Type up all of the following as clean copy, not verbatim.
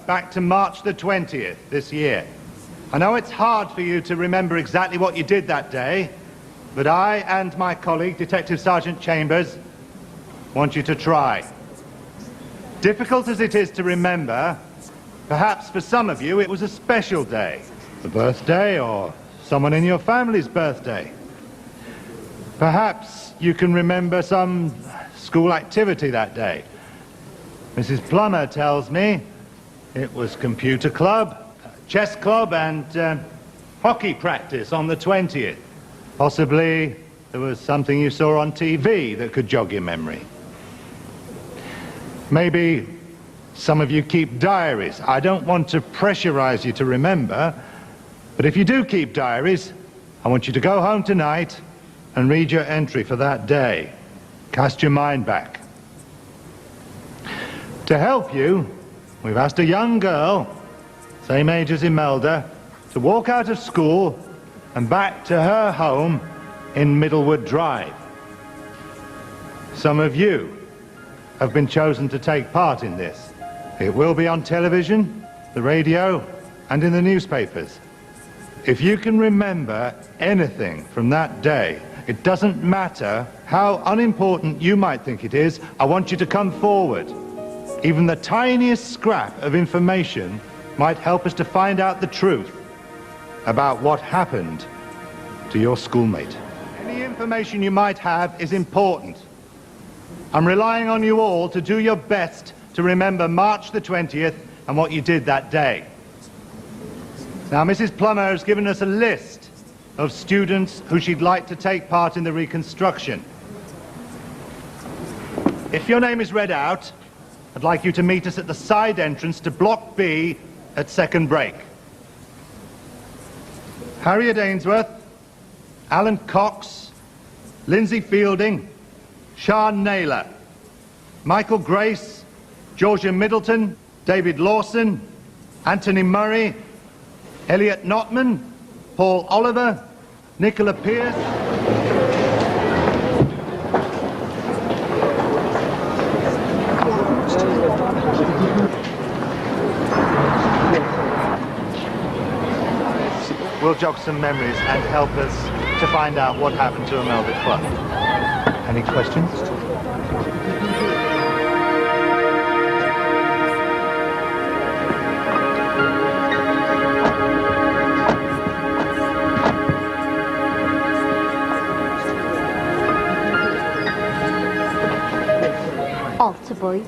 back to March the 20th this year. I know it's hard for you to remember exactly what you did that day, but I and my colleague, Detective Sergeant Chambers, want you to try. Difficult as it is to remember, perhaps for some of you it was a special day, a birthday or someone in your family's birthday. Perhaps you can remember some school activity that day. Mrs. Plummer tells me it was computer club, chess club and hockey practice on the 20th. Possibly there was something you saw on TV that could jog your memory. Maybe some of you keep diaries. I don't want to pressurize you to remember, but if you do keep diaries, I want you to go home tonight and read your entry for that day. Cast your mind back. To help you, we've asked a young girl, same age as Imelda, to walk out of school and back to her home in Middlewood Drive. Some of you have been chosen to take part in this. It will be on television, the radio, and in the newspapers. If you can remember anything from that day, it doesn't matter how unimportant you might think it is, I want you to come forward. Even the tiniest scrap of information might help us to find out the truth about what happened to your schoolmate. Any information you might have is important. I'm relying on you all to do your best to remember March the 20th and what you did that day. Now, Mrs. Plummer has given us a list of students who she'd like to take part in the reconstruction. If your name is read out, I'd like you to meet us at the side entrance to Block B at second break. Harriet Ainsworth, Alan Cox, Lindsay Fielding, Sian Naylor, Michael Grace, Georgia Middleton, David Lawson, Anthony Murray, Elliot Notman, Paul Oliver, Nicola Pierce. We'll jog some memories and help us to find out what happened to Imelda Club. Any questions? Altar boy.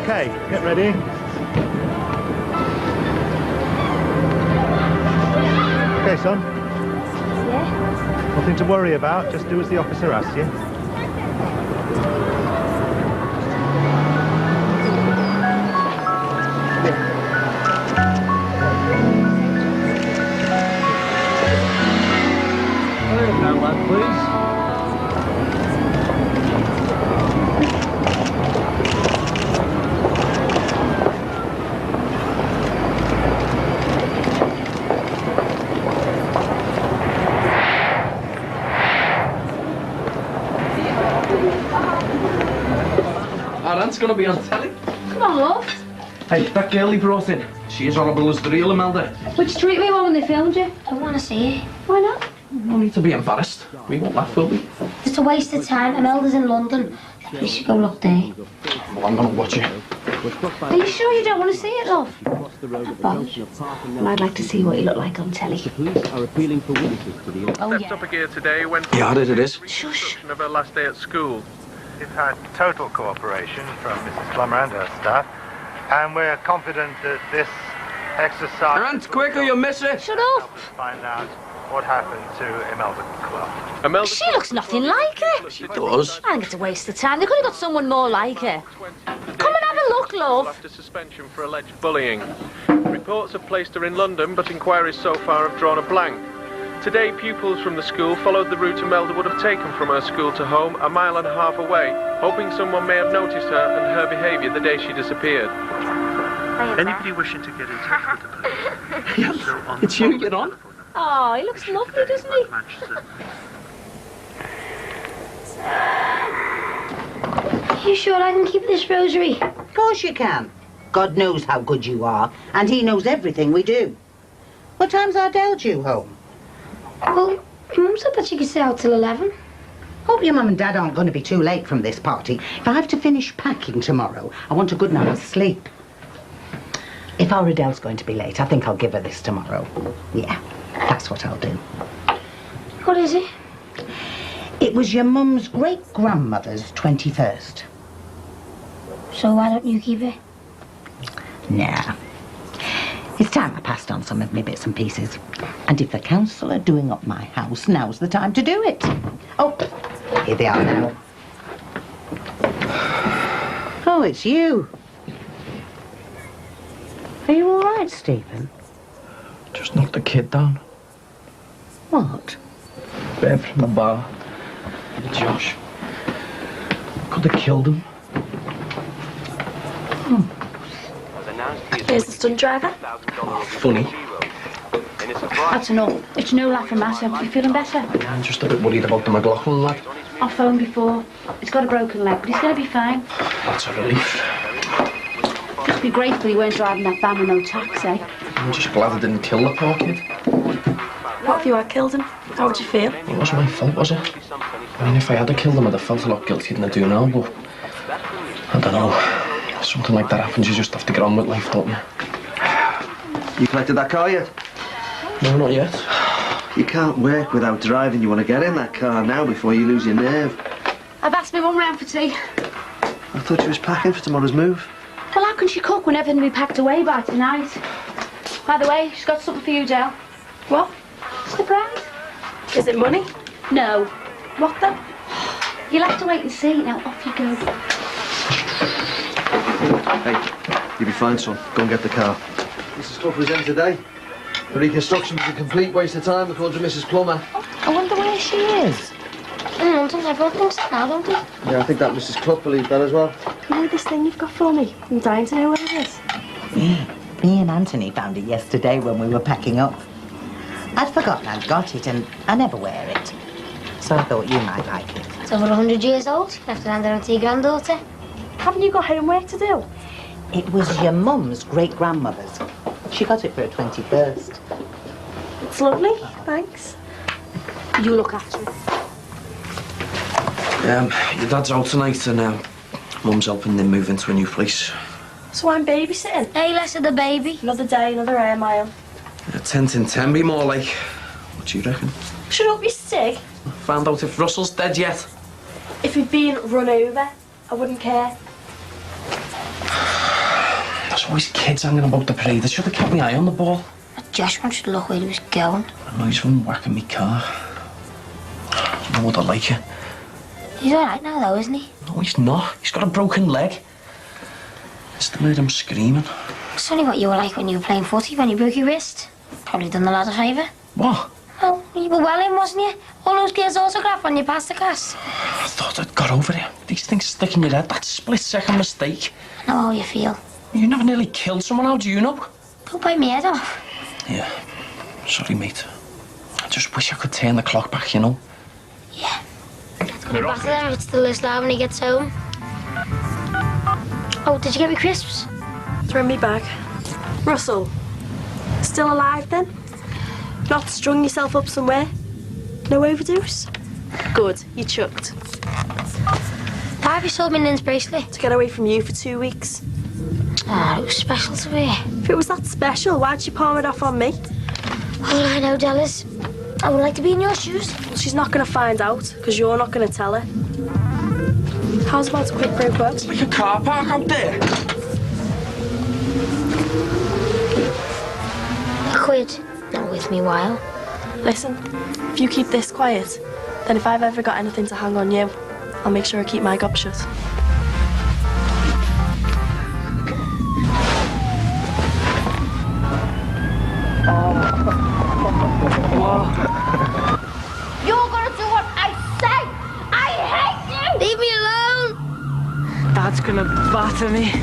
Okay, get ready. Okay, son? Yeah? Nothing to worry about, just do as the officer asks you. Now, lad, please. Our aunt's gonna be on telly. Come on, love. Hey, that girl he brought in, she as horrible as the real Imelda. Would you treat me well when they filmed you? I don't want to see it. Why not? No need to be embarrassed. We won't laugh, will we? It's a waste of time. Imelda's in London. We should go look there. Well, I'm gonna watch it. Are you sure you don't want to see it, love? Well, I'd like to see what you look like on telly. Oh, Stepped up a gear today when How hard it is. Shush. of her last day at school. We've had total cooperation from Mrs. Plummer and her staff, and we're confident that this exercise... Aunt, quick or you'll miss it. Shut help up. us find out what happened to Imelda Club. Imelda She looks nothing like her. She does. I think it's a waste of time. They could have got someone more like her. Come and have a look, love. after suspension for alleged bullying. Reports have placed her in London, but inquiries so far have drawn a blank. Today, pupils from the school followed the route Imelda would have taken from her school to home, a mile and a half away, hoping someone may have noticed her and her behaviour the day she disappeared. Anybody wishing to get in touch with the police? It's you, get on. Oh, he looks lovely, doesn't he? Manchester. You sure I can keep this rosary? Of course you can. God knows how good you are, and he knows everything we do. What time's Ardell due home? Well, your mum said that she could stay out till 11. Hope your mum and dad aren't going to be too late from this party. If I have to finish packing tomorrow, I want a good night's sleep. If our Adele's going to be late, I think I'll give her this tomorrow. Yeah, that's what I'll do. What is it? It was your mum's great-grandmother's 21st. So why don't you keep it? Nah. It's time I passed on some of my bits and pieces. And if the council are doing up my house, now's the time to do it. Oh, here they are now. Oh, it's you. Are you all right, Stephen? Just knocked the kid down. What? Babe from the bar. Josh. Could have killed him. Here's the stunt driver. Funny. That's enough. It's no laughing matter. You feeling better? I'm just a bit worried about the McLaughlin lad. I phoned before. He's got a broken leg, but he's going to be fine. That's a relief. Just be grateful he weren't driving that van with no tax, eh? I'm just glad I didn't kill the poor kid. What if you had killed him? How would you feel? It wasn't my fault, was it? I mean, if I had killed him, I'd have felt a lot guiltier than I do now, but I don't know. If something like that happens, you just have to get on with life, don't you? You collected that car yet? No, not yet. You can't work without driving. You want to get in that car now before you lose your nerve. I've asked my mum round for tea. I thought you was packing for tomorrow's move. Well, how can she cook when everything will be packed away by tonight? By the way, she's got something for you, Del. What? Surprise? Is it money? No. What then? You'll have to wait and see. Now, off you go. Hey, you'll be fine, son. Go and get the car. Mrs. Clough was in today. The reconstruction was a complete waste of time, according to Mrs. Plummer. I wonder where she is. Don't everyone thinks that now, don't they? Yeah, I think that Mrs. Clough believed that as well. You know this thing you've got for me? I'm dying to know what it is. Me and Anthony found it yesterday when we were packing up. I'd forgotten I'd got it and I never wear it. So I thought you might like it. It's over 100 years old. You have to hand it on to your granddaughter. Haven't you got homework to do? It was your mum's great-grandmother's. She got it for her 21st. It's lovely, thanks. You look after it. Your dad's out tonight and Mum's helping them move into a new place. So I'm babysitting. Hey, less of the baby. Another day, another air mile. 10 to 10 be more like. What do you reckon? Should up your stick? Found out if Russell's dead yet. If he'd been run over, I wouldn't care. There's always kids hanging about the parade. I should have kept my eye on the ball. Josh wanted to look where he was going. I know he's from whacking me car. You know what I like you. He's all right now, though, isn't he? No, he's not. He's got a broken leg. I still heard him screaming. It's only what you were like when you were playing footy when you broke your wrist. Probably done the lad a favour. What? Well, you were well in, wasn't you? All those girls' autograph when you passed the class. I thought I'd got over it. These things stick in your head. That split-second mistake. I know how you feel. You never nearly killed someone. How do you know? Don't bite me head off. Yeah. Sorry, mate. I just wish I could turn the clock back, you know? Yeah. Come back to them if it's still this loud when he gets home. Oh, did you get me crisps? Throw me back. Russell, still alive then? Not strung yourself up somewhere? No overdose? Good, you chucked. Why you sold me Lynn's bracelet? To get away from you for 2 weeks. Oh, it was special to me. If it was that special, why'd she palm it off on me? All I know, Dallas, I would like to be in your shoes. Well, she's not going to find out, because you're not going to tell her. How's about a quick pro quo? It's like a car park out there. £1. Not with me while. Listen, if you keep this quiet, then if I've ever got anything to hang on you, I'll make sure I keep my gob shut. You're gonna do what I say! I hate you! Leave me alone! Dad's gonna batter me.